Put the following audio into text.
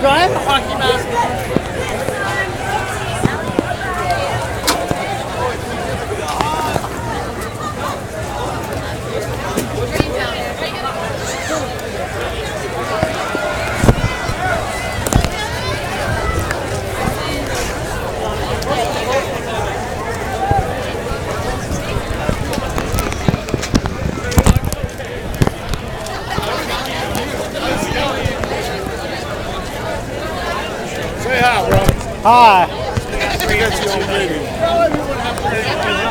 I have a hockey mask? Say hi, bro. Hi. I got you on video.